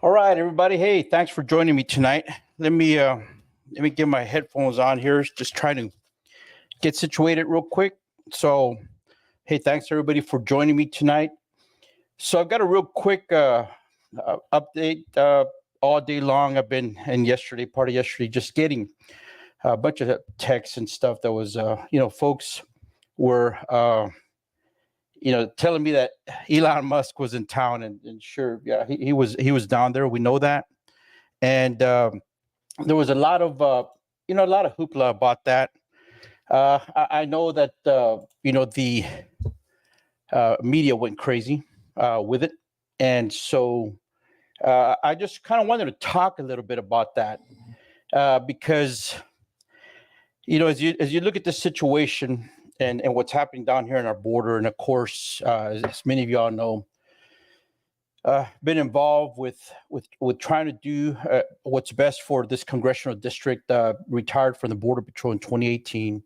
All right, everybody. Hey, thanks for joining me tonight. Let me get my headphones on here. Just trying to get situated real quick. So, hey, thanks everybody for joining me tonight. So I've got a real quick update. All day long, I've been and yesterday, part of yesterday, just getting a bunch of texts and stuff that was, folks were, telling me that Elon Musk was in town, and sure, yeah, he was down there. We know that, and there was a lot of hoopla about that. I know that the media went crazy with it, and so I just kind of wanted to talk a little bit about that because as you look at this situation and what's happening down here in our border, and of course, as many of y'all know, been involved with trying to do what's best for this congressional district. Retired from the Border Patrol in 2018,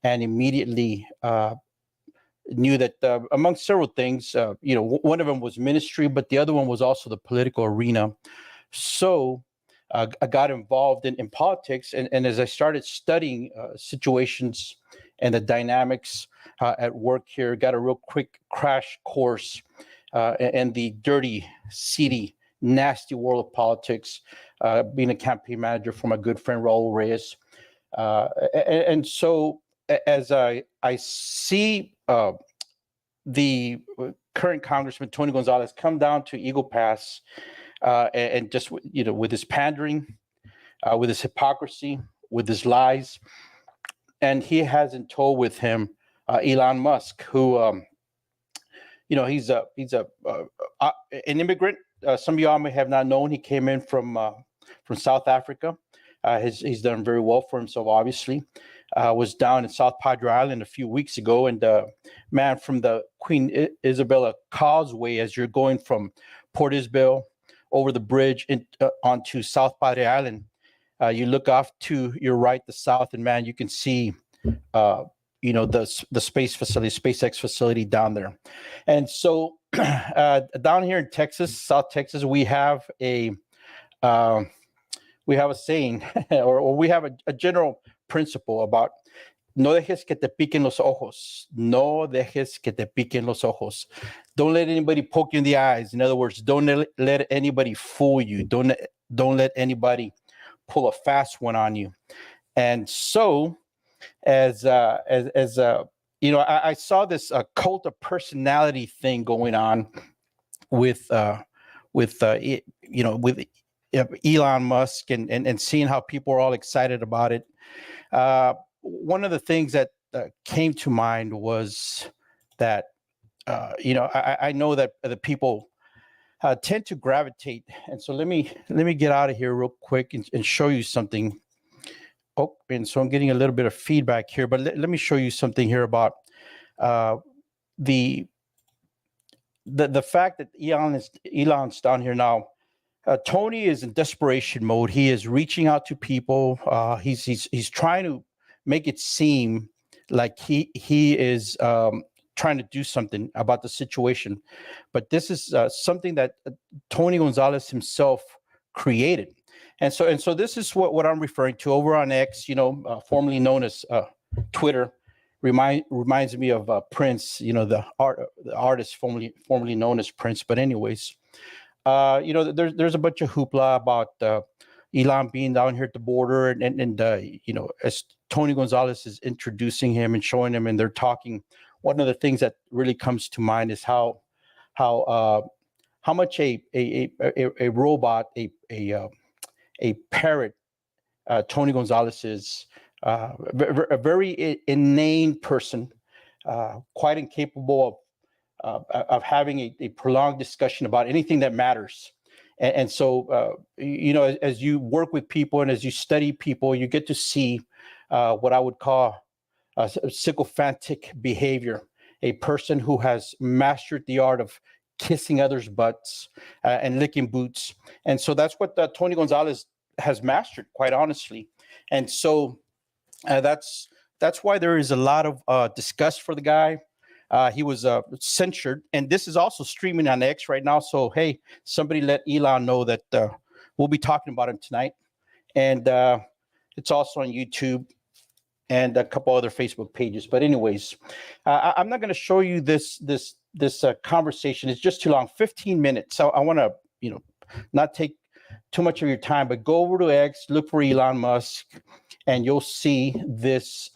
and immediately knew that among several things, one of them was ministry, but the other one was also the political arena. So I got involved in politics, and as I started studying situations and the dynamics at work here, got a real quick crash course and the dirty, seedy, nasty world of politics, being a campaign manager for my good friend Raul Reyes. And so as I see the current Congressman Tony Gonzales come down to Eagle Pass and just, with his pandering, with his hypocrisy, with his lies, and he has in tow with him Elon Musk, who he's an immigrant. Some of y'all may have not known. He came in from South Africa. He's done very well for himself, obviously. Was down in South Padre Island a few weeks ago, and man, from the Queen Isabella Causeway, as you're going from Port Isabel over the bridge onto South Padre Island, you look off to your right, the south, and man, you can see the space facility, SpaceX facility down there. And so down here in Texas, South Texas, we have a saying or we have a general principle about no dejes que te piquen los ojos. No dejes que te piquen los ojos. Don't let anybody poke you in the eyes. In other words, don't let anybody fool you. Don't let anybody pull a fast one on you. And so I saw this cult of personality thing going on with Elon Musk and seeing how people are all excited about it. One of the things that came to mind was that I know that the people tend to gravitate, and so let me get out of here real quick and show you something. Oh, and so I'm getting a little bit of feedback here, but let me show you something here about the fact that Elon's down here now. Tony is in desperation mode. He is reaching out to people. He's trying to make it seem like he is trying to do something about the situation, but this is something that Tony Gonzales himself created. And so this is what I'm referring to over on X, formerly known as Twitter. Reminds me of Prince, the artist formerly known as Prince. But anyways, there's a bunch of hoopla about Elon being down here at the border, and as Tony Gonzales is introducing him and showing him, and they're talking. One of the things that really comes to mind is how much a robot, a parrot, Tony Gonzales is, a very inane person, quite incapable of having a prolonged discussion about anything that matters. And so, as you work with people and as you study people, you get to see what I would call sycophantic behavior, a person who has mastered the art of kissing others' butts and licking boots. And so that's what Tony Gonzales has mastered, quite honestly. And so that's why there is a lot of disgust for the guy. He was censored, and this is also streaming on X right now. So hey, somebody let Elon know that we'll be talking about him tonight, and it's also on YouTube and a couple other Facebook pages. But anyways, I'm not going to show you this conversation. It's just too long, 15 minutes. So I want to, not take too much of your time, but go over to X, look for Elon Musk, and you'll see this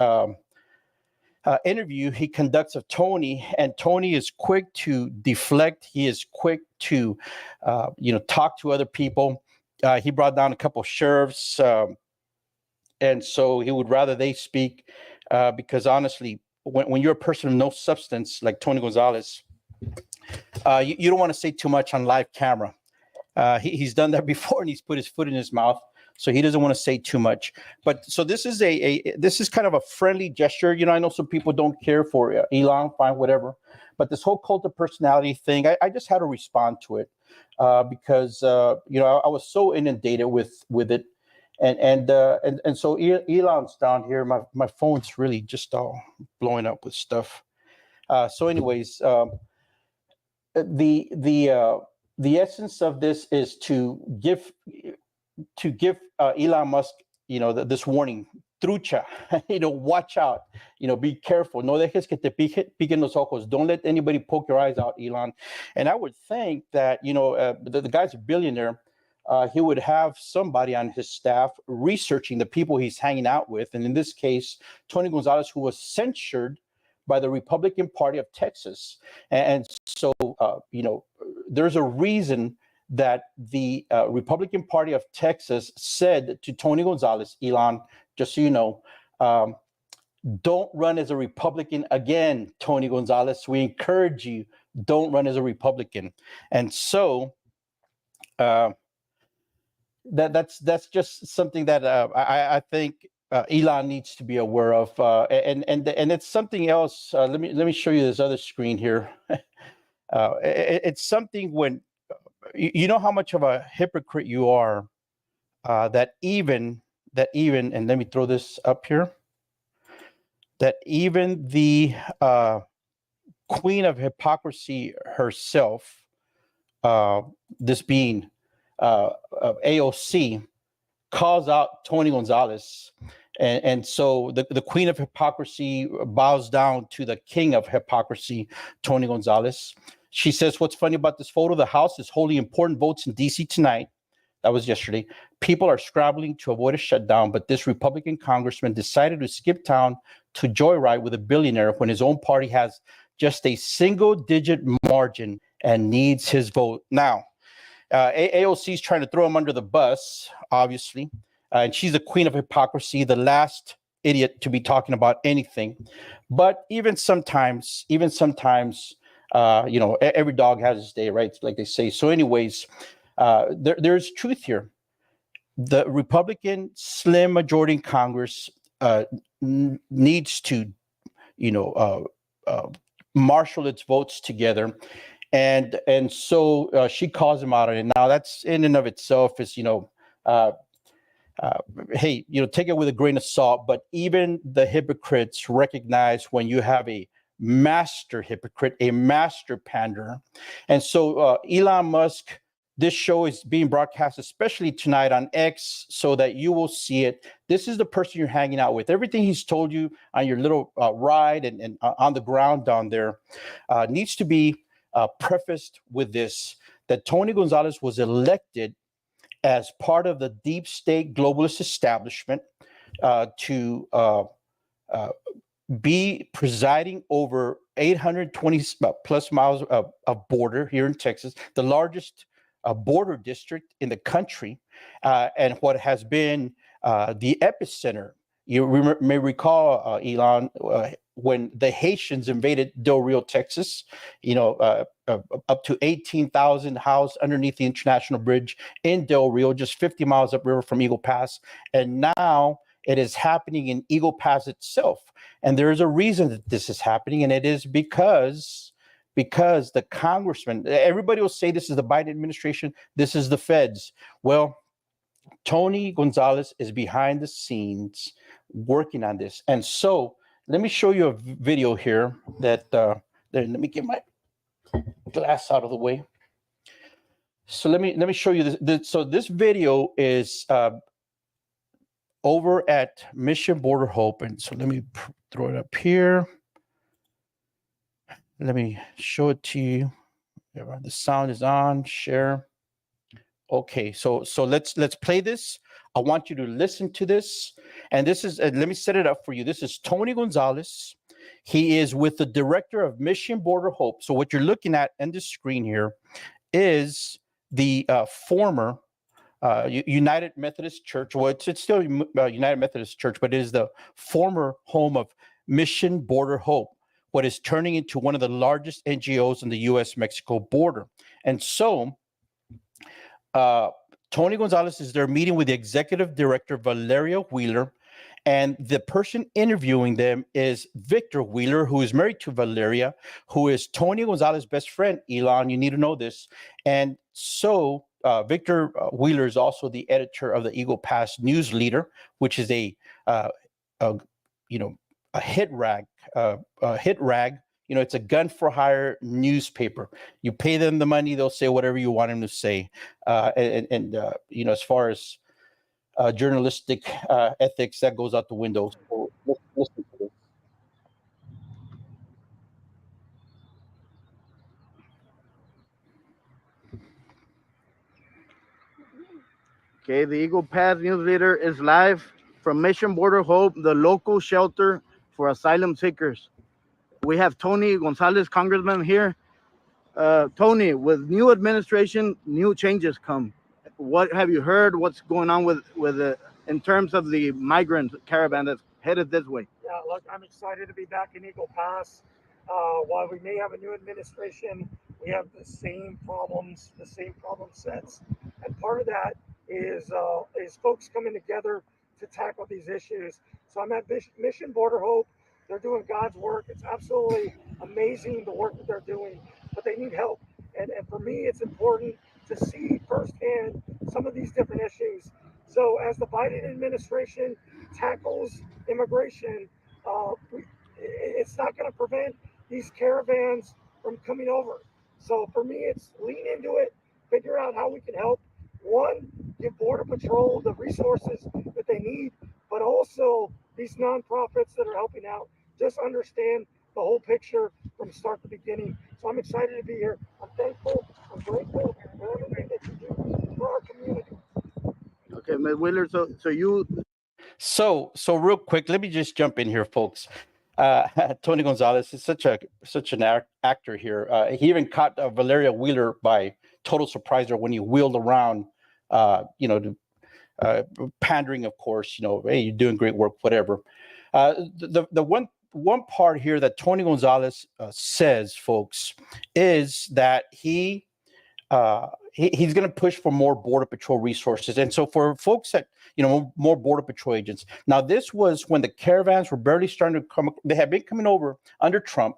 interview he conducts of Tony. And Tony is quick to deflect. He is quick to, talk to other people. He brought down a couple of sheriffs. And so he would rather they speak because honestly, when you're a person of no substance like Tony Gonzales, you don't want to say too much on live camera. He's done that before, and he's put his foot in his mouth, so he doesn't want to say too much. But so this is this is kind of a friendly gesture. I know some people don't care for Elon, fine, whatever. But this whole cult of personality thing, I just had to respond to it because I was so inundated with it. And so Elon's down here. My phone's really just all blowing up with stuff. So anyways, the essence of this is to give Elon Musk, this warning. Trucha, watch out, be careful. No dejes que te piquen los ojos. Don't let anybody poke your eyes out, Elon. And I would think that, the guy's a billionaire. He would have somebody on his staff researching the people he's hanging out with. And in this case, Tony Gonzales, who was censured by the Republican Party of Texas. And so, there's a reason that the Republican Party of Texas said to Tony Gonzales, Elon, just so you know, don't run as a Republican again, Tony Gonzales. We encourage you, don't run as a Republican. And so, that's just something that I think Elon needs to be aware of, and it's something else. Let me show you this other screen here. It's something when you know how much of a hypocrite you are. That even, and let me throw this up here. That even the queen of hypocrisy herself, this being AOC, calls out Tony Gonzales, and so the queen of hypocrisy bows down to the king of hypocrisy, Tony Gonzales. She says, "What's funny about this photo? The House is holding important votes in D.C. tonight." That was yesterday. "People are scrambling to avoid a shutdown, but this Republican congressman decided to skip town to joyride with a billionaire when his own party has just a single-digit margin and needs his vote." Now, AOC is trying to throw him under the bus, obviously, and she's the queen of hypocrisy, the last idiot to be talking about anything. But even sometimes, every dog has its day, right? Like they say. So, anyways, there's truth here. The Republican slim majority in Congress needs to, marshal its votes together. And so she calls him out on it. Now that's in and of itself is, hey, take it with a grain of salt. But even the hypocrites recognize when you have a master hypocrite, a master panderer. And so Elon Musk, this show is being broadcast, especially tonight on X, so that you will see it. This is the person you're hanging out with. Everything he's told you on your little ride and on the ground down there needs to be prefaced with this, that Tony Gonzales was elected as part of the deep state globalist establishment to be presiding over 820 plus miles of border here in Texas, the largest border district in the country, and what has been the epicenter. You may recall, Elon, when the Haitians invaded Del Rio, Texas, up to 18,000 housed underneath the International Bridge in Del Rio, just 50 miles upriver from Eagle Pass. And now it is happening in Eagle Pass itself. And there is a reason that this is happening, and it is because the congressman, everybody will say this is the Biden administration, this is the feds. Well, Tony Gonzales is behind the scenes working on this. And so let me show you a video here that There, let me get my glass out of the way. So let me show you this. So this video is over at Mission Border Hope, and so let me throw it up here. Let me show it to you. The sound is on. Share. Okay, so let's play this. I want you to listen to this, and this is let me set it up for you. This is Tony Gonzales. He is with the director of Mission Border Hope. So what you're looking at on the screen here is the former United Methodist Church. Well, it's still United Methodist Church, but it is the former home of Mission Border Hope, what is turning into one of the largest NGOs in the U.S.-Mexico border. And so Tony Gonzales is there meeting with the executive director, Valeria Wheeler, and the person interviewing them is Victor Wheeler, who is married to Valeria, who is Tony Gonzales' best friend. Elon, you need to know this. And so Victor Wheeler is also the editor of the Eagle Pass News Leader, which is a hit rag. It's a gun for hire newspaper. You pay them the money, they'll say whatever you want them to say. As far as journalistic ethics, that goes out the window. So listen to this. Okay, the Eagle Pass News Leader is live from Mission Border Hope, the local shelter for asylum seekers. We have Tony Gonzales, Congressman, here. Tony, with new administration, new changes come. What have you heard? What's going on with in terms of the migrant caravan that's headed this way? Yeah, look, I'm excited to be back in Eagle Pass. While we may have a new administration, we have the same problem sets, and part of that is folks coming together to tackle these issues. So I'm at Mission Border Hope. They're doing God's work. It's absolutely amazing the work that they're doing, but they need help. And for me, it's important to see firsthand some of these different issues. So as the Biden administration tackles immigration, it's not going to prevent these caravans from coming over. So for me, it's lean into it, figure out how we can help. One, give Border Patrol the resources that they need, but also these nonprofits that are helping out, just understand the whole picture from start to beginning. So I'm excited to be here. I'm thankful. I'm grateful for everything that you do for our community. Okay, Ms. Wheeler, So real quick, let me just jump in here, folks. Tony Gonzales is such an actor here. He even caught Valeria Wheeler by total surprise when he wheeled around, pandering, of course, hey, you're doing great work, whatever. The one part here that Tony Gonzales says, folks, is that he's going to push for more Border Patrol resources. And so for folks that, more Border Patrol agents. Now, this was when the caravans were barely starting to come. They had been coming over under Trump,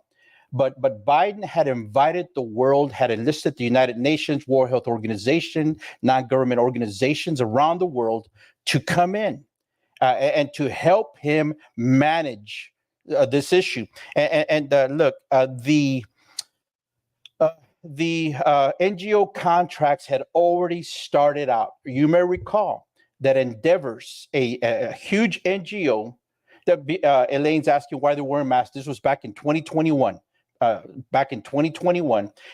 but Biden had invited the world, had enlisted the United Nations, World Health Organization, non-government organizations around the world to come in and to help him manage this issue. And look, the NGO contracts had already started out. You may recall that Endeavors, a huge NGO, that Elaine's asking why they're wearing masks. This was back in 2021.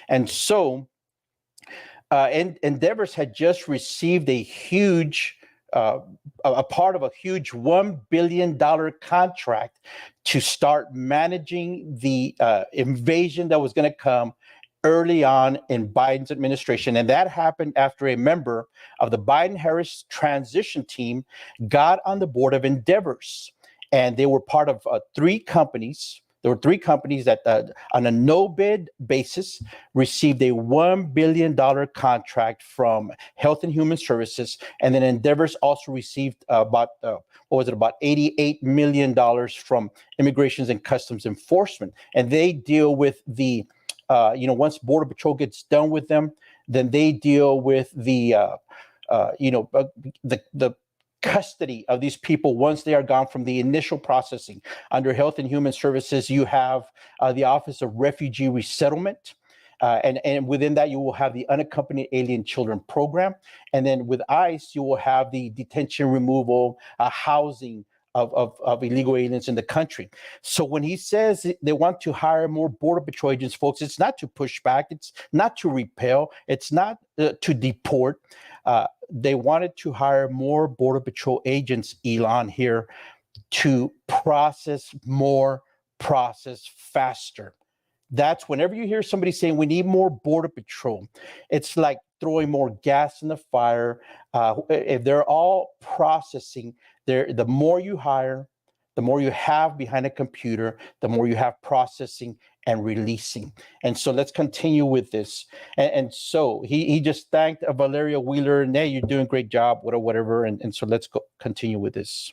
And so Endeavors had just received a huge a part of a huge $1 billion contract to start managing the invasion that was going to come early on in Biden's administration. And that happened after a member of the Biden-Harris transition team got on the board of Endeavors. And they were part of three companies. There were three companies that on a no-bid basis received a $1 billion contract from Health and Human Services. And then Endeavors also received about $88 million from Immigration and Customs Enforcement. And they deal with the once Border Patrol gets done with them, then they deal with the custody of these people once they are gone from the initial processing. Under Health and Human Services, you have the Office of Refugee Resettlement. And within that, you will have the Unaccompanied Alien Children Program. And then with ICE, you will have the detention, removal, housing of illegal aliens in the country. So when he says they want to hire more Border Patrol agents, folks, it's not to push back. It's not to repel. It's not to deport. They wanted to hire more Border Patrol agents, Elon, here to process more, process faster. That's whenever you hear somebody saying we need more Border Patrol, it's like throwing more gas in the fire. If they're all processing, the more you hire, the more you have behind a computer, the more you have processing and releasing. And so let's continue with this. And so he just thanked Valeria Wheeler, and hey, you're doing a great job, whatever. And so let's go continue with this.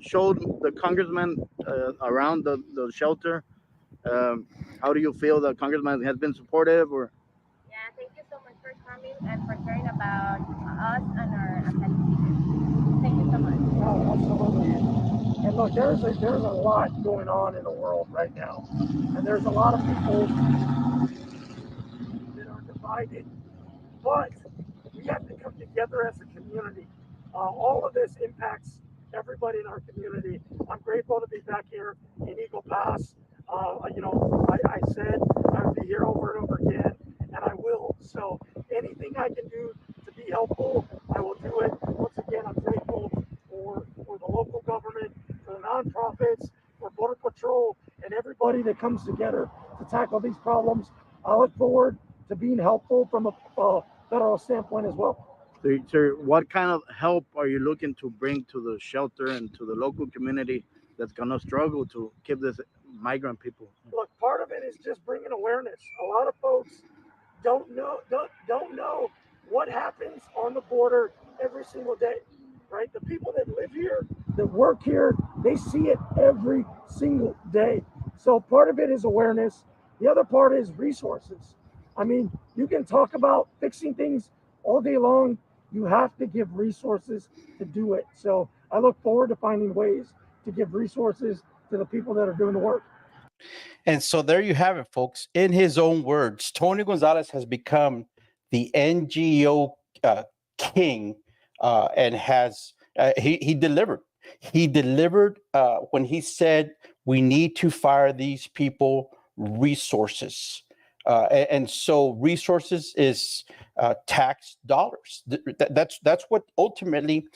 Showed the congressman around the shelter. How do you feel the congressman has been supportive? Or Yeah, thank you so much for coming and for caring about us and our asylum seekers. Thank you so much. Oh, absolutely. And look, there's a lot going on in the world right now, and there's a lot of people that are divided. But we have to come together as a community. All of this impacts everybody in our community. I'm grateful to be back here in Eagle Pass. I said I would be here over and over again, and I will. So anything I can do to be helpful, I will do it. Once again, I'm grateful for the local government, for the nonprofits, for Border Patrol, and everybody that comes together to tackle these problems. I look forward to being helpful from a federal standpoint as well. sir, what kind of help are you looking to bring to the shelter and to the local community that's gonna struggle to keep this migrant people? Look, part of it is just bringing awareness. A lot of folks don't know what happens on the border every single day, right? The people that live here, that work here, they see it every single day. So part of it is awareness. The other part is resources. I mean, you can talk about fixing things all day long. You have to give resources to do it. So I look forward to finding ways to give resources to the people that are doing the work. And so there you have it, folks. In his own words, Tony Gonzales has become the NGO king, and has he delivered. He delivered when he said we need to fire these people resources. And so resources is tax dollars. That's what ultimately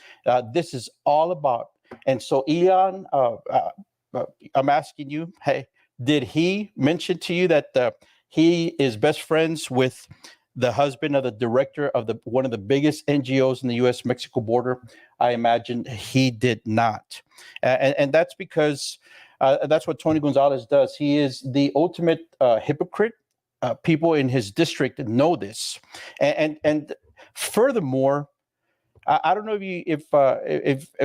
this is all about. And so Elon, I'm asking you, hey, did he mention to you that he is best friends with the husband of the director of one of the biggest NGOs in the U.S.-Mexico border? I imagine he did not. And that's because that's what Tony Gonzales does. He is the ultimate hypocrite. People in his district know this. And furthermore, I don't know if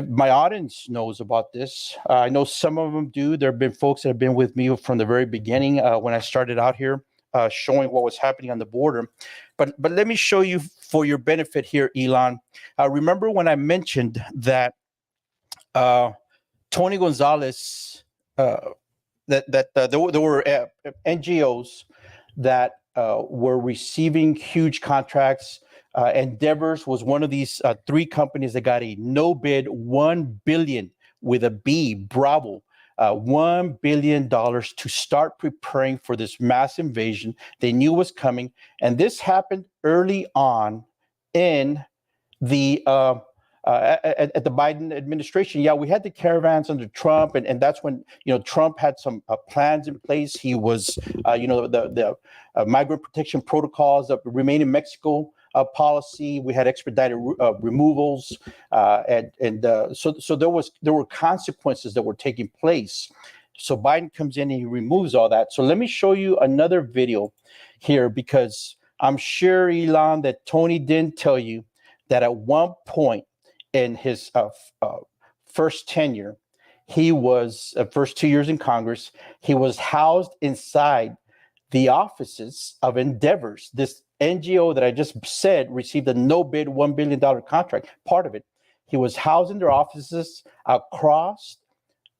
my audience knows about this. I know some of them do. There have been folks that have been with me from the very beginning when I started out here, showing what was happening on the border. But let me show you for your benefit here, Elon. Remember when I mentioned that Tony Gonzales, that there were NGOs that were receiving huge contracts. Endeavors was one of these three companies that got a no bid, $1 billion with a B, Bravo, $1 billion to start preparing for this mass invasion they knew was coming. And this happened early on in the at the Biden administration. Yeah, we had the caravans under Trump, and that's when Trump had some plans in place. He was the migrant protection protocols of remain in Mexico policy. We had expedited removals, so there were consequences that were taking place. So Biden comes in and he removes all that. So let me show you another video here, because I'm sure, Elon, that Tony didn't tell you that at one point in his first tenure, he was first 2 years in Congress, he was housed inside the offices of Endeavors, this NGO that I just said received a no bid $1 billion contract, part of it. He was housed in their offices across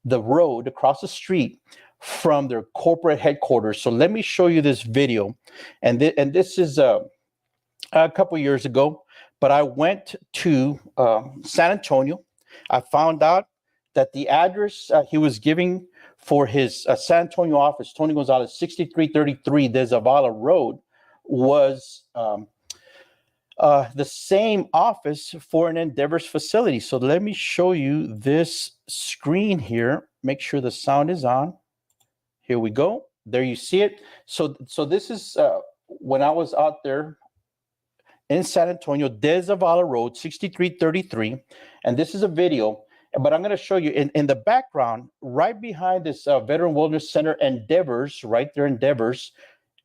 the road, across the street from their corporate headquarters. So let me show you this video. And this is a couple years ago, but I went to San Antonio. I found out that the address he was giving for his San Antonio office, Tony Gonzales, 6333 De Zavala Road, was the same office for an Endeavor's facility. So let me show you this screen here. Make sure the sound is on. Here we go. There you see it. So this is when I was out there in San Antonio, De Zavala Road, 6333. And this is a video, but I'm going to show you in the background, right behind this Veteran Wellness Center Endeavors, right there, Endeavors,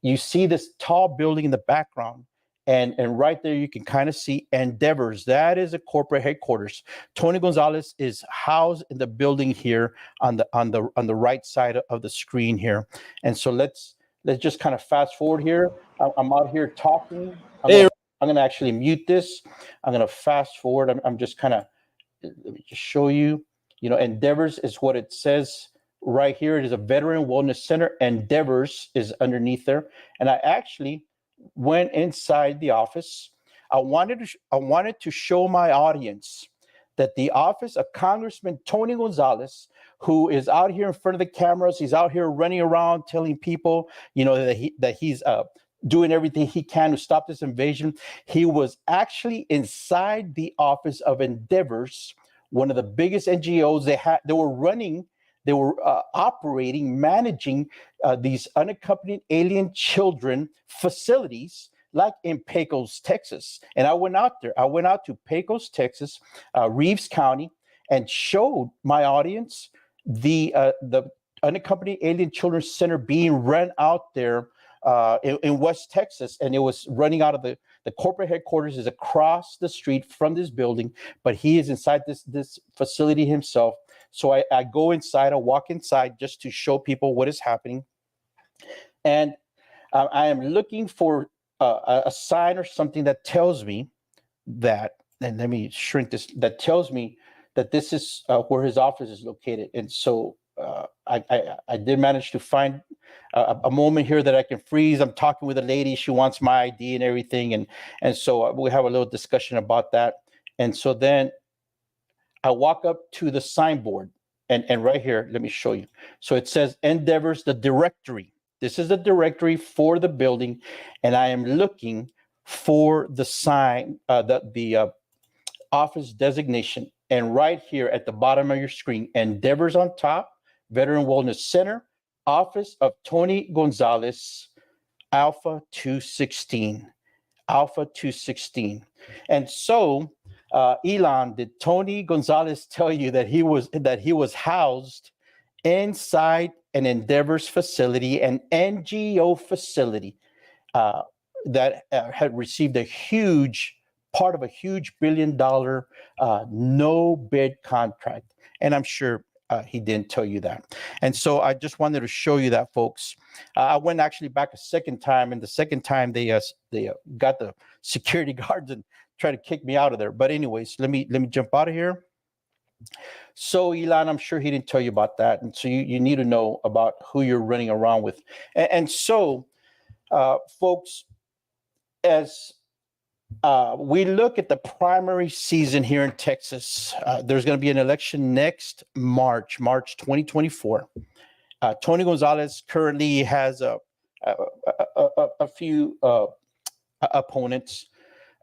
you see this tall building in the background. And right there, you can kind of see Endeavors. That is a corporate headquarters. Tony Gonzales is housed in the building here on the right side of the screen here. And so let's just kind of fast forward here. I'm out here talking. I'm going to actually mute this. I'm going to fast forward. I'm just kind of, let me just show you, Endeavors is what it says right here. It is a Veteran Wellness Center. Endeavors is underneath there. And I actually went inside the office. I wanted to show my audience that the office of Congressman Tony Gonzales, who is out here in front of the cameras, he's out here running around telling people, that he's doing everything he can to stop this invasion. He was actually inside the office of Endeavors, one of the biggest NGOs they were operating, managing these unaccompanied alien children facilities, like in Pecos, Texas. And I went out there. I went out to Pecos, Texas, Reeves County, and showed my audience the Unaccompanied Alien Children's Center being run out there in West Texas. And it was running out of the corporate headquarters is across the street from this building, but he is inside this facility himself. So I go inside, I walk inside just to show people what is happening. And I am looking for a sign or something that tells me that, and let me shrink this, that tells me that this is where his office is located. And so I did manage to find a moment here that I can freeze. I'm talking with a lady. She wants my ID and everything. And so we have a little discussion about that. And so then I walk up to the signboard, and right here, let me show you. So it says Endeavors, the directory. This is the directory for the building, and I am looking for the sign, the office designation. And right here at the bottom of your screen, Endeavors on top, Veteran Wellness Center, Office of Tony Gonzales, Alpha 216. Alpha 216. And so, Elon, did Tony Gonzales tell you that he was housed inside an Endeavors facility, an NGO facility that had received a huge part of a huge $1 billion no bid contract? And I'm sure he didn't tell you that. And so I just wanted to show you that, folks. I went actually back a second time, and the second time they got the security guards and tried to kick me out of there. But anyways, let me jump out of here. So Elon, I'm sure he didn't tell you about that. And so you need to know about who you're running around with. And so, folks, as we look at the primary season here in Texas, there's going to be an election next March 2024. Tony Gonzales currently has a few opponents.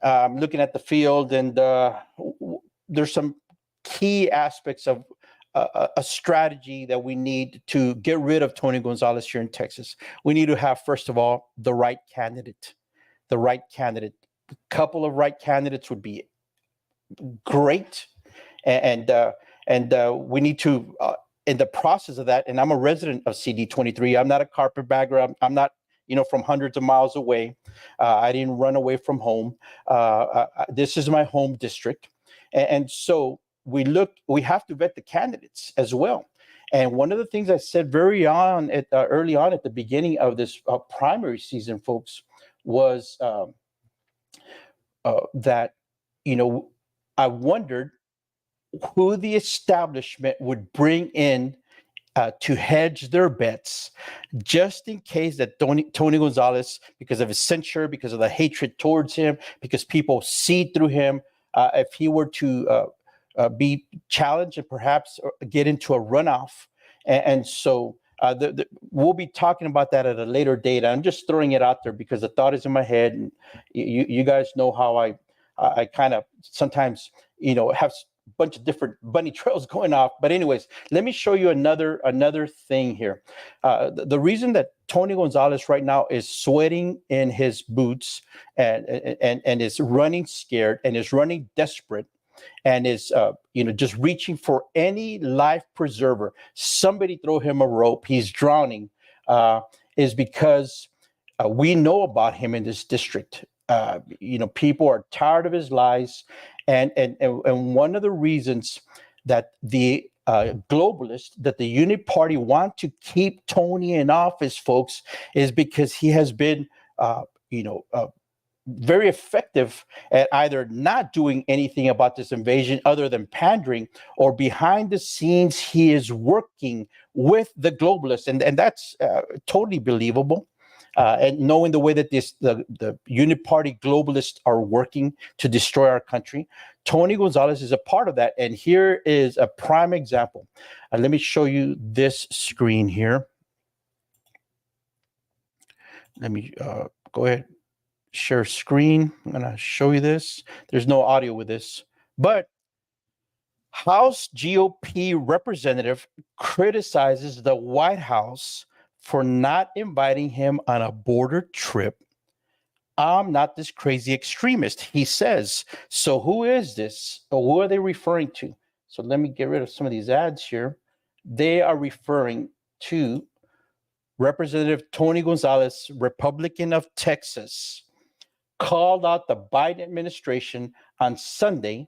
I'm looking at the field, and there's some key aspects of a strategy that we need to get rid of Tony Gonzales here in Texas. We need to have, first of all, the right candidate. The right candidate. A couple of right candidates would be great, and we need to, in the process of that. And I'm a resident of CD23. I'm not a carpetbagger. I'm not, from hundreds of miles away. I didn't run away from home. This is my home district, and so we have to vet the candidates as well. And one of the things I said early on at the beginning of this primary season, folks, was that, I wondered who the establishment would bring in to hedge their bets, just in case that Tony Gonzales, because of his censure, because of the hatred towards him, because people see through him, if he were to be challenged and perhaps get into a runoff. And so we'll be talking about that at a later date. I'm just throwing it out there because the thought is in my head, and you guys know how I kind of sometimes have a bunch of different bunny trails going off. But anyways, let me show you another thing here. The reason that Tony Gonzales right now is sweating in his boots and is running scared and is running desperate and is just reaching for any life preserver, somebody throw him a rope, he's drowning, is because we know about him in this district. People are tired of his lies, and one of the reasons that the globalists, that the Unity Party want to keep Tony in office, folks, is because he has been very effective at either not doing anything about this invasion other than pandering, or behind the scenes he is working with the globalists, and that's totally believable. And knowing the way that the Unity Party globalists are working to destroy our country, Tony Gonzales is a part of that. And here is a prime example. Let me show you this screen here. Let me go ahead. Share screen. I'm going to show you this. There's no audio with this, but House GOP representative criticizes the White House for not inviting him on a border trip. I'm not this crazy extremist, he says. So who is this? Or who are they referring to? So let me get rid of some of these ads here. They are referring to Representative Tony Gonzales, Republican of Texas, called out the Biden administration on Sunday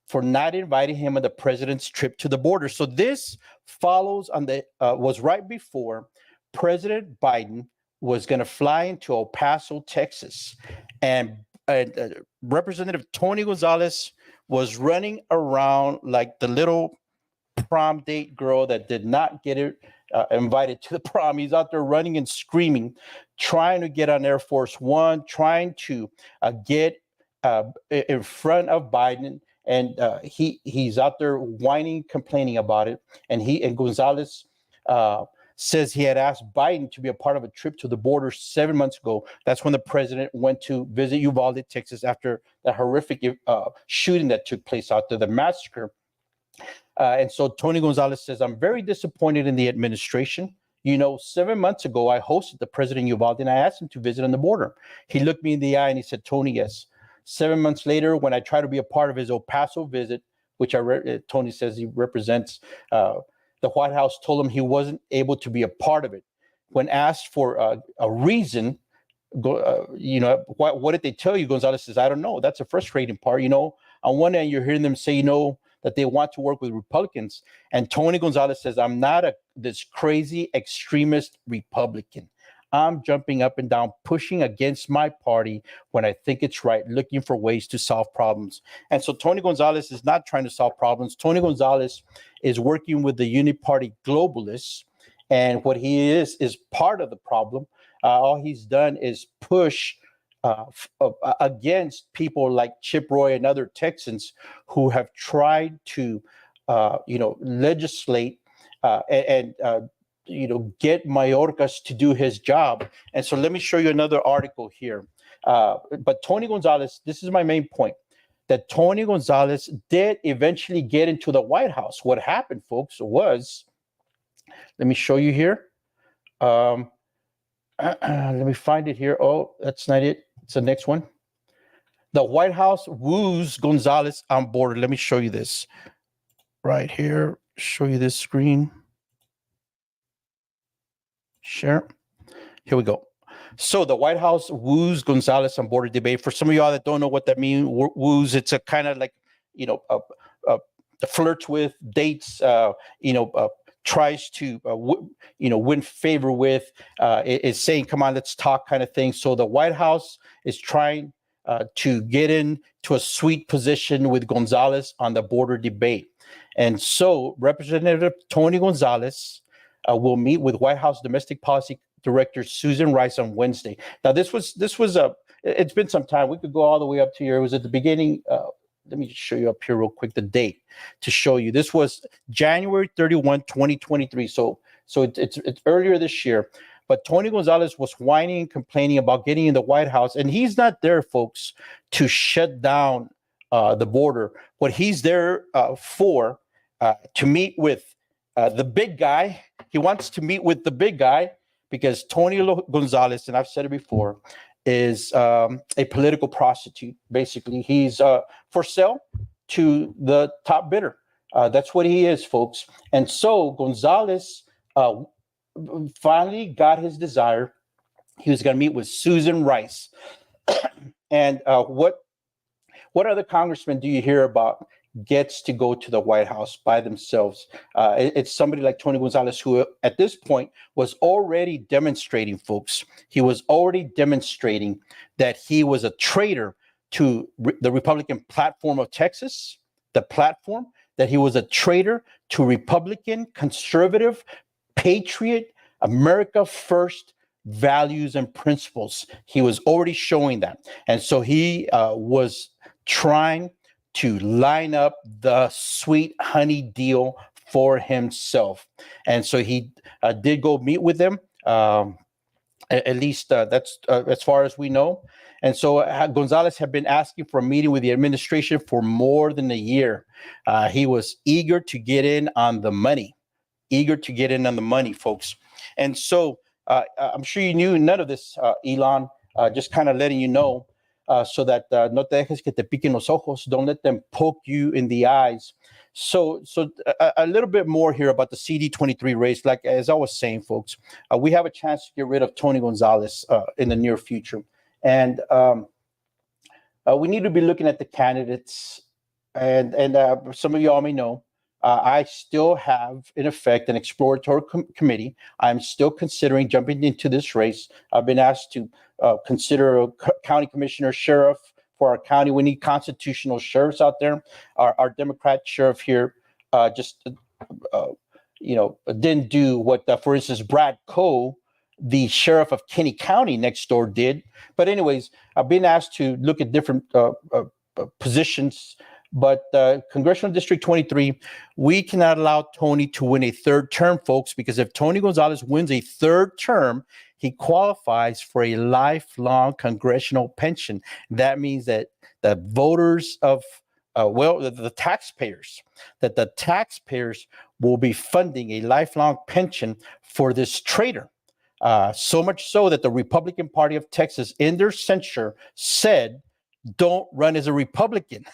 for not inviting him on the president's trip to the border. So this follows on was right before President Biden was going to fly into El Paso, Texas, and Representative Tony Gonzales was running around like the little prom date girl that did not get invited to the prom. He's out there running and screaming, trying to get on Air Force One, trying to get in front of Biden, and he's out there whining, complaining about it. And Gonzales says he had asked Biden to be a part of a trip to the border 7 months ago. That's when the president went to visit Uvalde, Texas, after the horrific shooting that took place out there, the massacre. And so Tony Gonzales says, I'm very disappointed in the administration. 7 months ago, I hosted the president in Uvalde and I asked him to visit on the border. He looked me in the eye and he said, Tony, yes. 7 months later, when I tried to be a part of his El Paso visit, which Tony says he represents, the White House told him he wasn't able to be a part of it. When asked for a reason, what did they tell you? Gonzales says, I don't know. That's the frustrating part. On one hand, you're hearing them say, that they want to work with Republicans. And Tony Gonzales says, I'm not this crazy extremist Republican. I'm jumping up and down, pushing against my party when I think it's right, looking for ways to solve problems. And so Tony Gonzales is not trying to solve problems. Tony Gonzales is working with the Unity Party globalists. And what he is part of the problem. All he's done is push against people like Chip Roy and other Texans who have tried to, legislate and get Mayorkas to do his job. And so let me show you another article here. But Tony Gonzales, this is my main point, that Tony Gonzales did eventually get into the White House. What happened, folks, was, let me show you here. Let me find it here. Oh, that's not it. It's the next one. The White House woos Gonzales on board. Let me show you this right here. Show you this screen. Share. Here we go. So the White House woos Gonzales on border debate. For some of y'all that don't know what that means, woos, it's a kind of like, flirts with, dates, tries to win favor with, is saying, come on, let's talk kind of thing. So the White House is trying to get into a sweet position with Gonzales on the border debate. And so Representative Tony Gonzales will meet with White House Domestic Policy Director Susan Rice on Wednesday. Now, it's been some time. We could go all the way up to here. It was at the beginning. Let me show you up here real quick the date to show you. This was January 31, 2023. So it's earlier this year. But Tony Gonzales was whining and complaining about getting in the White House. And he's not there, folks, to shut down the border. What he's there for, to meet with the big guy. He wants to meet with the big guy because Tony Gonzales, and I've said it before, is a political prostitute. Basically, he's for sale to the top bidder. That's what he is, folks. And so Gonzales finally got his desire. He was going to meet with Susan Rice. And what other congressman do you hear about gets to go to the White House by themselves? It's somebody like Tony Gonzales, who at this point was already demonstrating, folks. He was already demonstrating that he was a traitor to the Republican platform of Texas, the platform, that he was a traitor to Republican, conservative, patriot, America first values and principles. He was already showing that. And so he was trying to line up the sweet honey deal for himself. And so he did go meet with them. At least that's as far as we know. And so Gonzales had been asking for a meeting with the administration for more than a year. He was eager to get in on the money, folks. And so I'm sure you knew none of this, Elon, just kind of letting you know, so that no te dejes que te piquen los ojos, don't let them poke you in the eyes. So a little bit more here about the CD23 race. Like, as I was saying, folks, we have a chance to get rid of Tony Gonzales in the near future. And we need to be looking at the candidates. And some of y'all may know, I still have, in effect, an exploratory committee. I'm still considering jumping into this race. I've been asked to consider a county commissioner, sheriff for our county. We need constitutional sheriffs out there. Our Democrat sheriff here didn't do what, for instance, Brad Coe, the sheriff of Kinney County next door, did. But anyways, I've been asked to look at different positions. But Congressional District 23, we cannot allow Tony to win a third term, folks, because if Tony Gonzales wins a third term, he qualifies for a lifelong congressional pension. That means that the voters of, the taxpayers will be funding a lifelong pension for this traitor. So much so that the Republican Party of Texas, in their censure, said, don't run as a Republican.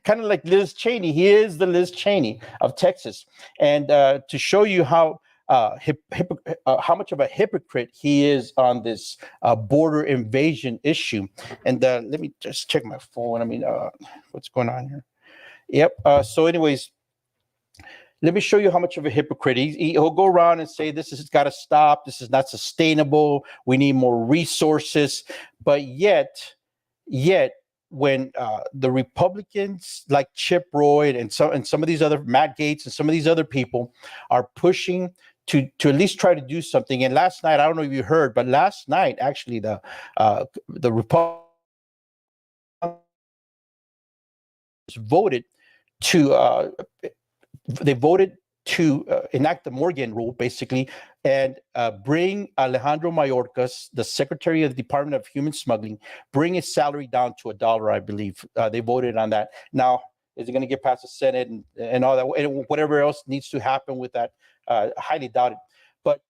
Kind of like Liz Cheney. He is the Liz Cheney of Texas. And to show you how much of a hypocrite he is on this border invasion issue. And let me just check my phone. I mean, what's going on here? Yep. So anyways, let me show you how much of a hypocrite he'll go around and say, this has got to stop. This is not sustainable. We need more resources. But yet, when the Republicans like Chip Roy and some of these other, Matt Gaetz and some of these other people are pushing to at least try to do something. And last night, I don't know if you heard, but last night, actually, the Republicans voted to enact the Morgan rule, basically, and bring Alejandro Mayorkas, the Secretary of the Department of Human Smuggling, bring his salary down to $1, I believe. They voted on that. Now, is it going to get past the Senate and all that, and whatever else needs to happen with that? Highly doubt it. But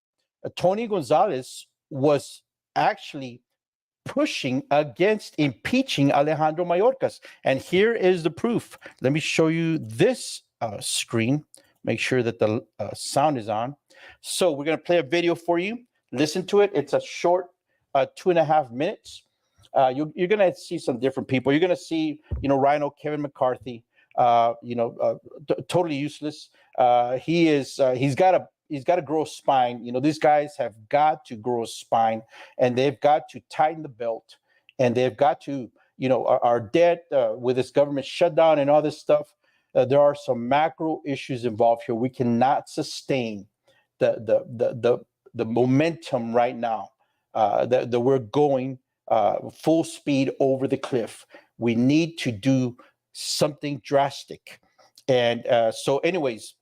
Tony Gonzales was actually pushing against impeaching Alejandro Mayorkas. And here is the proof. Let me show you this screen. Make sure that the sound is on. So we're going to play a video for you. Listen to it. It's a short 2.5 minutes. You're going to see some different people. You're going to see, Rhino Kevin McCarthy. totally useless. He's got to grow a spine. These guys have got to grow a spine, and they've got to tighten the belt, and they've got to, our debt with this government shutdown and all this stuff. There are some macro issues involved here. We cannot sustain the momentum right now that we're going full speed over the cliff. We need to do something drastic. And so anyways,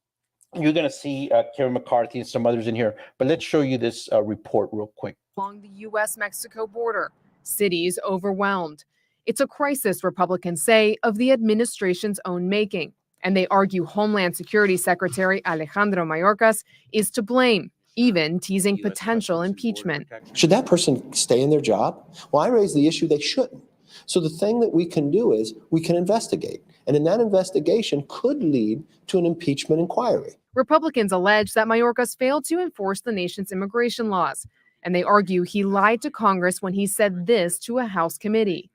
you're going to see Karen McCarthy and some others in here. But let's show you this report real quick. Along the U.S.-Mexico border, cities overwhelmed. It's a crisis, Republicans say, of the administration's own making. And they argue Homeland Security Secretary Alejandro Mayorkas is to blame, even teasing potential impeachment. Should that person stay in their job? Well, I raise the issue they shouldn't. So the thing that we can do is we can investigate. And in that investigation could lead to an impeachment inquiry. Republicans allege that Mayorkas failed to enforce the nation's immigration laws. And they argue he lied to Congress when he said this to a House committee.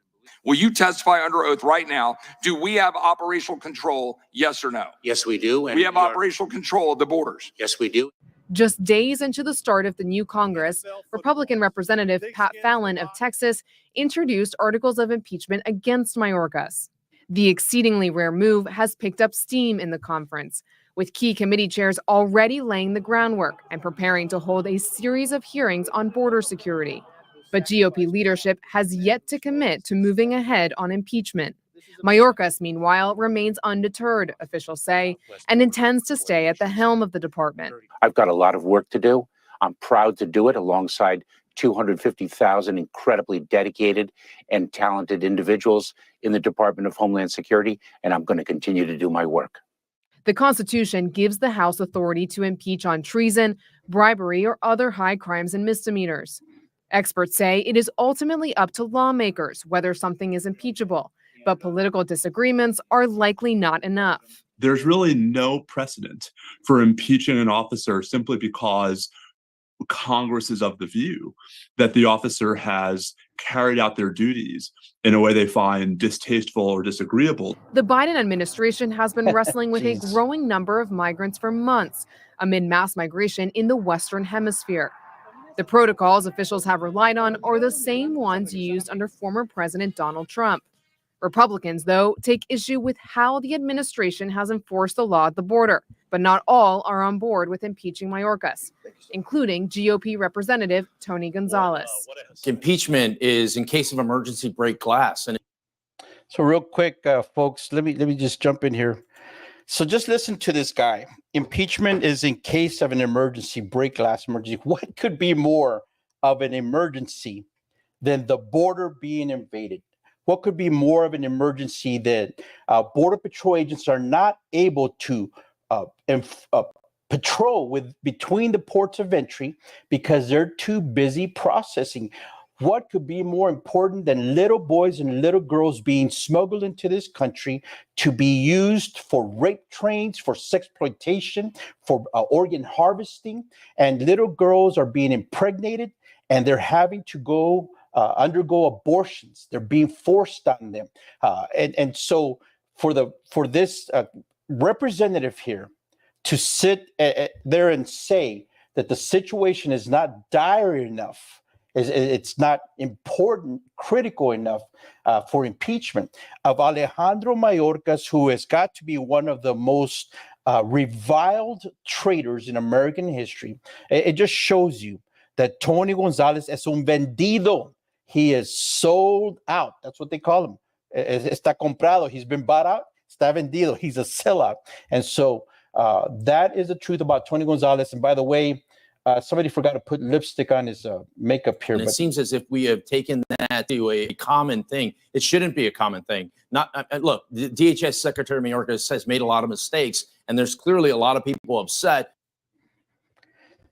Will you testify under oath right now? Do we have operational control? Yes or no? Yes, we do. And we have operational control of the borders. Yes, we do. Just days into the start of the new Congress, Republican Representative Pat Fallon of Texas introduced articles of impeachment against Mayorkas. The exceedingly rare move has picked up steam in the conference, with key committee chairs already laying the groundwork and preparing to hold a series of hearings on border security. But GOP leadership has yet to commit to moving ahead on impeachment. Mayorkas, meanwhile, remains undeterred, officials say, and intends to stay at the helm of the department. I've got a lot of work to do. I'm proud to do it alongside 250,000 incredibly dedicated and talented individuals in the Department of Homeland Security, and I'm going to continue to do my work. The Constitution gives the House authority to impeach on treason, bribery, or other high crimes and misdemeanors. Experts say it is ultimately up to lawmakers whether something is impeachable, but political disagreements are likely not enough. There's really no precedent for impeaching an officer simply because Congress is of the view that the officer has carried out their duties in a way they find distasteful or disagreeable. The Biden administration has been wrestling with a growing number of migrants for months amid mass migration in the Western Hemisphere. The protocols officials have relied on are the same ones used under former President Donald Trump. Republicans, though, take issue with how the administration has enforced the law at the border, but not all are on board with impeaching Mayorkas, including GOP Representative Tony Gonzales. Impeachment is in case of emergency break glass. And so real quick, folks, let me just jump in here. So just listen to this guy. Impeachment is in case of an emergency, break glass emergency. What could be more of an emergency than the border being invaded? What could be more of an emergency that Border Patrol agents are not able to patrol between the ports of entry because they're too busy processing? What could be more important than little boys and little girls being smuggled into this country to be used for rape trains, for sexploitation, for organ harvesting, and little girls are being impregnated and they're having to go undergo abortions. They're being forced on them. And so for this representative here to sit there and say that the situation is not dire enough, it's not important, critical enough for impeachment of Alejandro Mayorkas, who has got to be one of the most reviled traitors in American history. It just shows you that Tony Gonzales es un vendido. He is sold out. That's what they call him. Está comprado. He's been bought out. Está vendido. He's a sellout. And so that is the truth about Tony Gonzales. And by the way, somebody forgot to put lipstick on his makeup here. And it seems as if we have taken that to a common thing. It shouldn't be a common thing. Look, the DHS Secretary Mayorkas has made a lot of mistakes, and there's clearly a lot of people upset.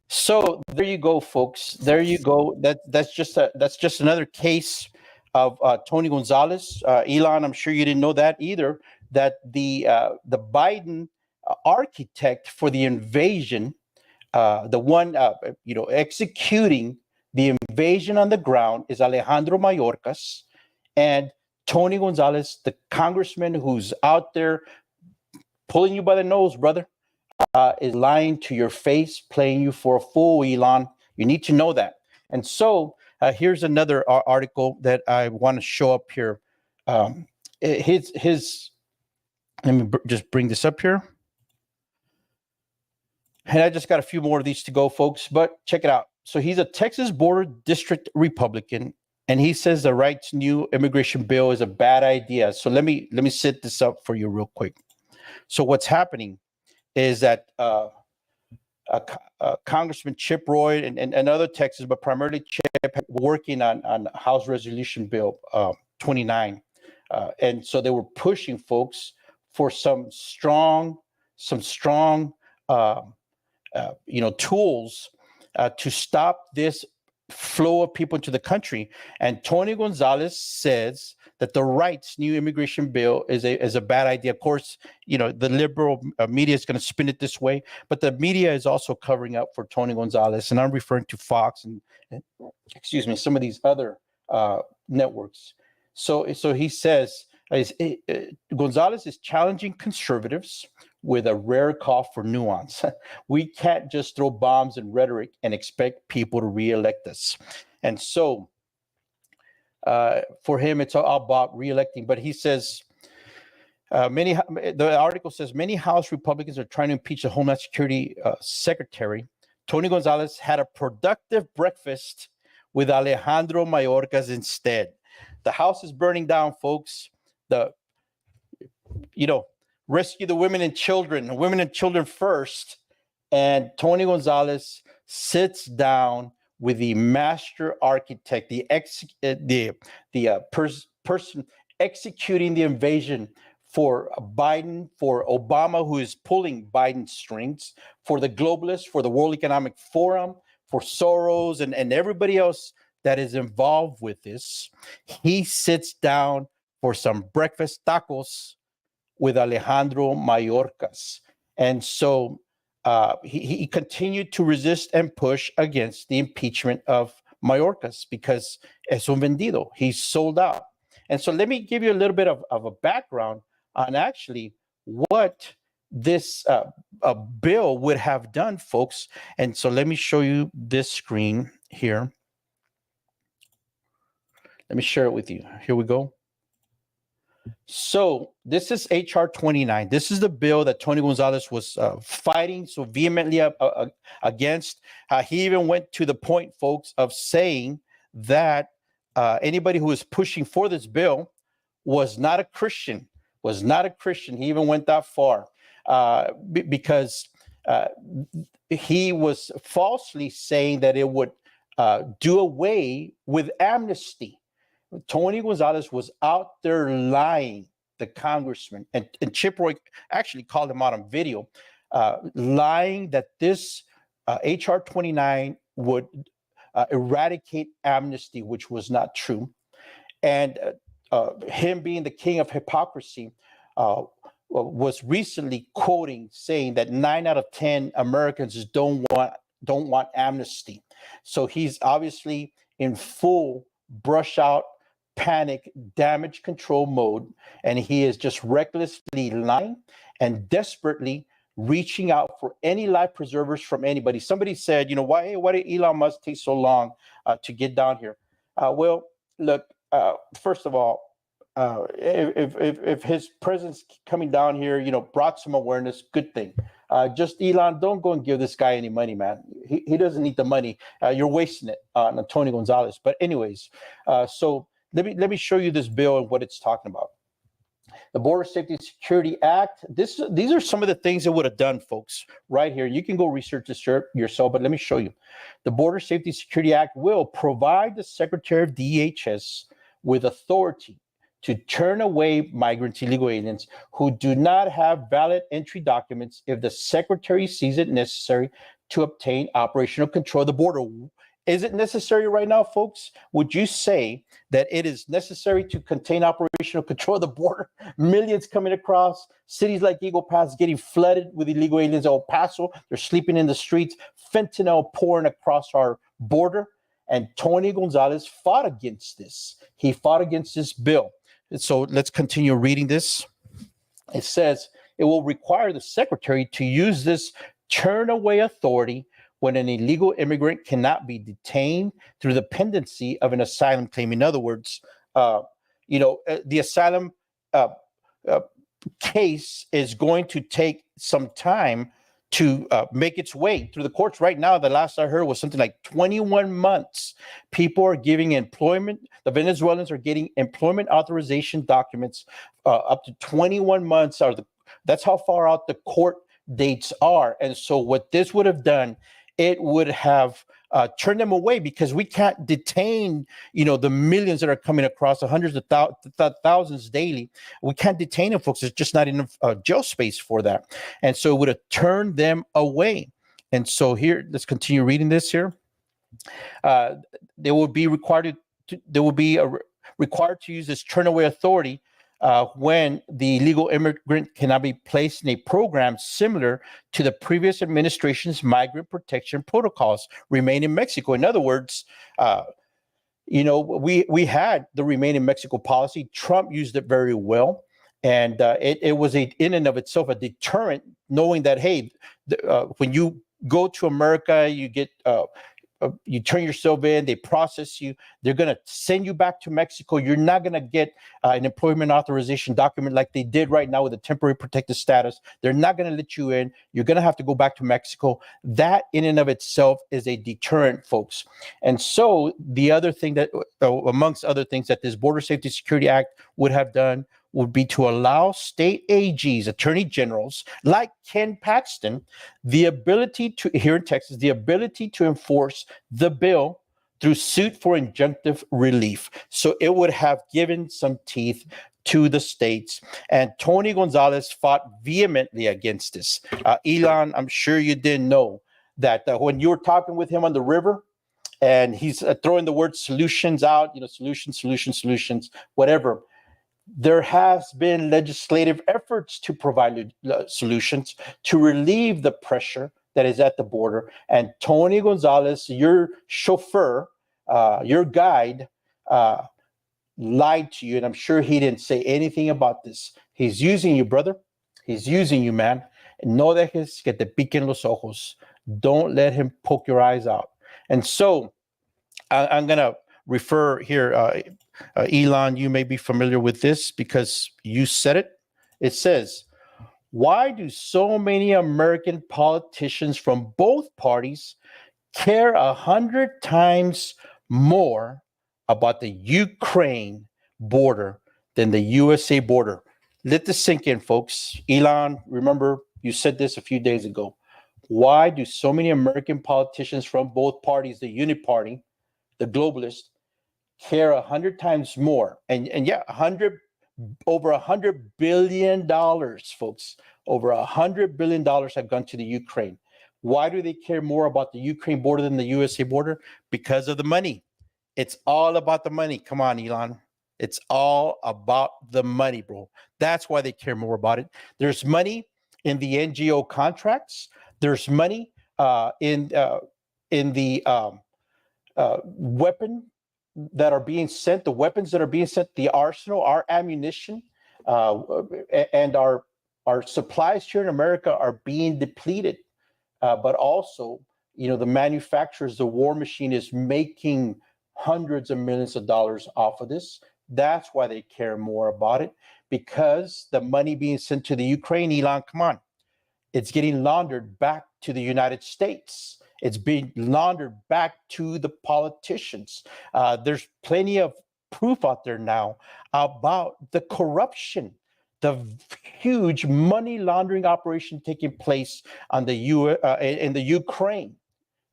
So there you go, folks. There you go. That's just another case of Tony Gonzales. Elon, I'm sure you didn't know that either. That the Biden architect for the invasion, the one executing the invasion on the ground, is Alejandro Mayorkas, and Tony Gonzales, the congressman who's out there pulling you by the nose, brother, is lying to your face, playing you for a fool, Elon. You need to know that. And so here's another article that I want to show up here. His let me just bring this up here. And I just got a few more of these to go, folks, but check it out. So he's a Texas border district Republican, and he says the right's new immigration bill is a bad idea. So let me set this up for you real quick. So what's happening is that Congressman Chip Roy and other Texas, but primarily Chip, working on House Resolution Bill 29. And so they were pushing folks for some strong tools to stop this flow of people into the country. And Tony Gonzales says that the right's new immigration bill is a bad idea. Of course, the liberal media is going to spin it this way, but the media is also covering up for Tony Gonzales, and I'm referring to Fox and some of these other networks. So he says Gonzales is challenging conservatives with a rare call for nuance. We can't just throw bombs and rhetoric and expect people to reelect us. And so for him, it's all about reelecting. But he says, the article says, many House Republicans are trying to impeach the Homeland Security Secretary. Tony Gonzales had a productive breakfast with Alejandro Mayorkas instead. The house is burning down, folks. Rescue the women and children first. And Tony Gonzales sits down with the master architect, the person executing the invasion for Biden, for Obama, who is pulling Biden's strings, for the globalists, for the World Economic Forum, for Soros and everybody else that is involved with this. He sits down for some breakfast tacos with Alejandro Mayorkas. And so he continued to resist and push against the impeachment of Mayorkas because es un vendido. He's sold out. And so let me give you a little bit of a background on actually what this bill would have done, folks. And so let me show you this screen here. Let me share it with you. Here we go. So this is HR 29. This is the bill that Tony Gonzales was fighting so vehemently against. He even went to the point, folks, of saying that anybody who was pushing for this bill was not a Christian, He even went that far because he was falsely saying that it would do away with amnesty. Tony Gonzales was out there lying, the congressman, and Chip Roy actually called him out on video, lying that this HR 29 would eradicate amnesty, which was not true. And him being the king of hypocrisy was recently quoting saying that 9 out of 10 Americans don't want amnesty. So he's obviously in full brush out, panic, damage control mode, and he is just recklessly lying and desperately reaching out for any life preservers from anybody. Somebody said, why did Elon Musk take so long to get down here? Well, look, first of all, if his presence coming down here, brought some awareness, good thing. Just Elon, don't go and give this guy any money, man. He doesn't need the money. You're wasting it on Tony Gonzales. But anyways, so let me show you this bill and what it's talking about. The Border Safety and Security Act. These are some of the things it would have done, folks, right here. You can go research this yourself, but let me show you. The Border Safety and Security Act will provide the Secretary of DHS with authority to turn away migrants, illegal aliens, who do not have valid entry documents if the Secretary sees it necessary to obtain operational control of the border. Is it necessary right now, folks? Would you say that it is necessary to contain operational control of the border? Millions coming across, cities like Eagle Pass getting flooded with illegal aliens. El Paso, they're sleeping in the streets, fentanyl pouring across our border. And Tony Gonzales fought against this. He fought against this bill. So let's continue reading this. It says, it will require the secretary to use this turn away authority when an illegal immigrant cannot be detained through the pendency of an asylum claim. In other words, the asylum case is going to take some time to make its way through the courts. Right now, the last I heard was something like 21 months. People are giving employment. The Venezuelans are getting employment authorization documents up to 21 months. That's how far out the court dates are. And so what this would have done, it would have turned them away, because we can't detain, the millions that are coming across, the hundreds of thousands daily. We can't detain them, folks. There's just not enough jail space for that. And so it would have turned them away. And so here, let's continue reading this here. They will be required to use this turn away authority when the illegal immigrant cannot be placed in a program similar to the previous administration's migrant protection protocols, remain in Mexico. In other words, we had the remain in Mexico policy. Trump used it very well. And it was in and of itself a deterrent, knowing that, hey, when you go to America, you get you turn yourself in, they process you, they're going to send you back to Mexico. You're not going to get an employment authorization document like they did right now with a temporary protected status. They're not going to let you in. You're going to have to go back to Mexico. That in and of itself is a deterrent, folks. And so the other thing that, amongst other things that this Border Safety Security Act would have done, would be to allow state AGs, attorney generals, like Ken Paxton, the ability to, here in Texas, the ability to enforce the bill through suit for injunctive relief. So it would have given some teeth to the states. And Tony Gonzales fought vehemently against this. Elon, I'm sure you didn't know that when you were talking with him on the river, and he's throwing the word solutions out, solutions, whatever. There has been legislative efforts to provide solutions to relieve the pressure that is at the border. And Tony Gonzales, your chauffeur, your guide, lied to you. And I'm sure he didn't say anything about this. He's using you, brother. He's using you, man. No dejes que te piquen los ojos. Don't let him poke your eyes out. And so I'm going to refer here, Elon, you may be familiar with this because you said it. It says, why do so many American politicians from both parties care 100 times more about the Ukraine border than the USA border? Let this sink in, folks. Elon, remember you said this a few days ago. Why do so many American politicians from both parties, the Unity Party, the globalists, care 100 times more? And yeah, over $100 billion, folks, over $100 billion have gone to the Ukraine. Why do they care more about the Ukraine border than the USA border? Because of the money. It's all about the money. Come on, Elon. It's all about the money, bro. That's why they care more about it. There's money in the NGO contracts. There's money in the weapon that are being sent, the weapons that are being sent, the arsenal, our ammunition, and our supplies here in America are being depleted. But also, the manufacturers, the war machine is making hundreds of millions of dollars off of this. That's why they care more about it, because the money being sent to the Ukraine, Elon, come on, it's getting laundered back to the United States. It's being laundered back to the politicians. There's plenty of proof out there now about the corruption, the huge money laundering operation taking place on in the Ukraine.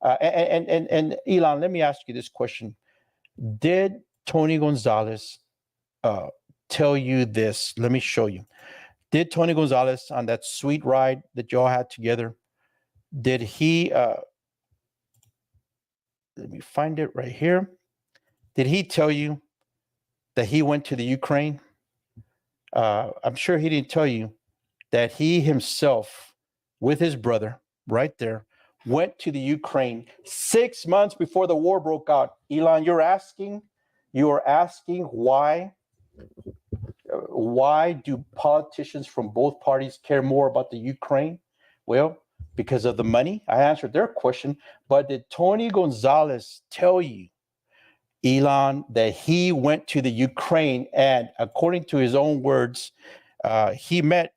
And Elon, let me ask you this question. Did Tony Gonzales tell you this? Let me show you. Did Tony Gonzales, on that sweet ride that y'all had together, did he... let me find it right here. Did he tell you that he went to the Ukraine? I'm sure he didn't tell you that he himself, with his brother, right there, went to the Ukraine 6 months before the war broke out. Elon, you are asking why why do politicians from both parties care more about the Ukraine? Well, because of the money. I answered their question. But did Tony Gonzales tell you, Elon, that he went to the Ukraine and, according to his own words, he met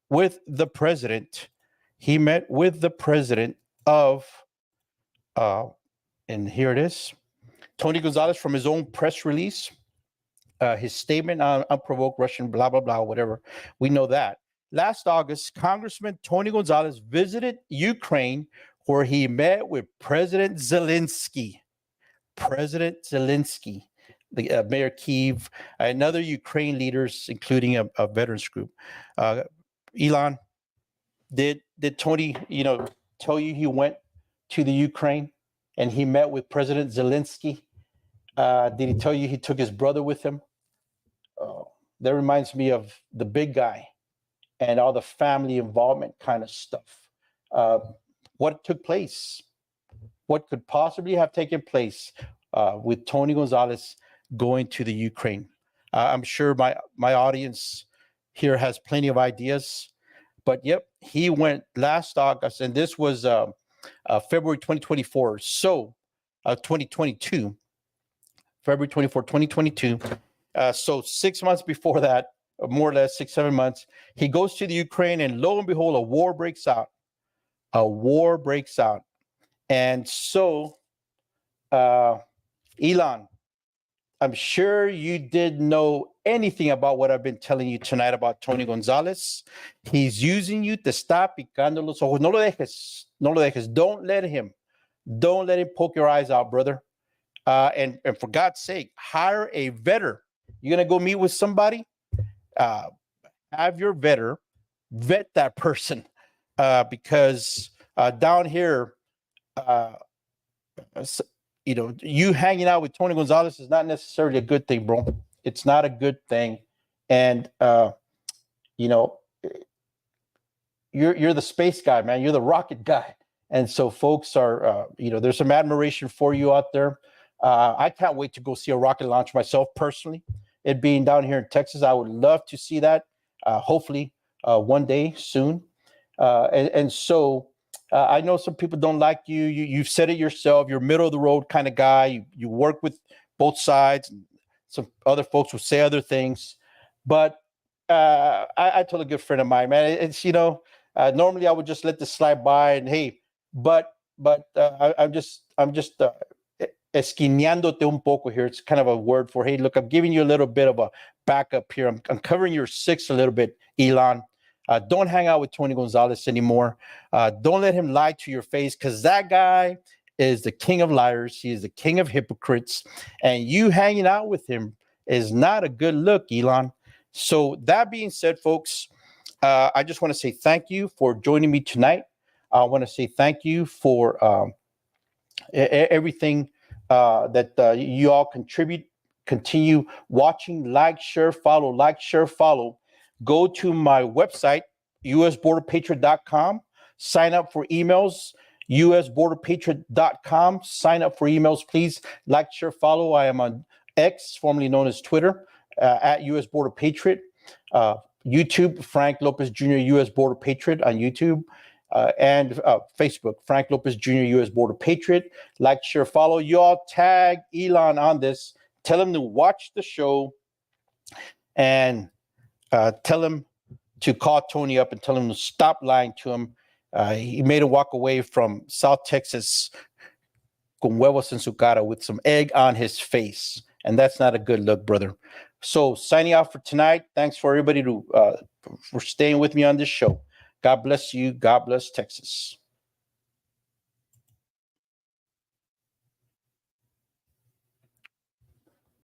with the president. He met with the president of, and here it is, Tony Gonzales, from his own press release, his statement on unprovoked Russian blah, blah, blah, whatever. We know that. Last August, Congressman Tony Gonzales visited Ukraine, where he met with President Zelensky. President Zelensky, the Mayor Kyiv, and other Ukraine leaders, including a veterans group. Elon, did Tony, tell you he went to the Ukraine and he met with President Zelensky? Did he tell you he took his brother with him? That reminds me of The Big Guy and all the family involvement kind of stuff. What took place? What could possibly have taken place with Tony Gonzales going to the Ukraine? I'm sure my audience here has plenty of ideas, but yep, he went last August, and this was February 2024. So 2022, February 24, 2022. So 6 months before that, more or less 6-7 months, he goes to the Ukraine, and lo and behold, a war breaks out. A war breaks out. And so, Elon, I'm sure you didn't know anything about what I've been telling you tonight about Tony Gonzales. He's using you to stop picando los ojos. No lo dejes. No lo dejes. Don't let him poke your eyes out, brother. And for God's sake, hire a vetter. You're going to go meet with somebody? Have your vetter vet that person, because down here, you hanging out with Tony Gonzales is not necessarily a good thing, bro. It's not a good thing. And, you're the space guy, man. You're the rocket guy. And so folks are, there's some admiration for you out there. I can't wait to go see a rocket launch myself personally. It being down here in Texas, I would love to see that. Hopefully one day soon. And so I know some people don't like you. You've said it yourself. You're middle of the road kind of guy. You work with both sides. And some other folks will say other things. But I told a good friend of mine, man, it's, normally I would just let this slide by and hey, but I'm just esquineándote un poco here. It's kind of a word for, hey, look, I'm giving you a little bit of a backup here. I'm covering your six a little bit, Elon. Don't hang out with Tony Gonzales anymore. Don't let him lie to your face, because that guy is the king of liars. He is the king of hypocrites. And you hanging out with him is not a good look, Elon. So that being said, folks, I just want to say thank you for joining me tonight. I want to say thank you for everything that you all contribute. Continue watching, like, share, follow. Go to my website, usborderpatriot.com. Sign up for emails, usborderpatriot.com. Sign up for emails, please. Like, share, follow. I am on X, formerly known as Twitter, at US Border Patriot. YouTube, Frank Lopez Jr. US Border Patriot on YouTube. And Facebook, Frank Lopez Jr. US Border Patriot. Like, share, follow. You all tag Elon on this. Tell him to watch the show, and tell him to call Tony up and tell him to stop lying to him. He made him walk away from South Texas con huevos en su cara, with some egg on his face. And that's not a good look, brother. So signing out for tonight. Thanks for everybody for staying with me on this show. God bless you. God bless Texas.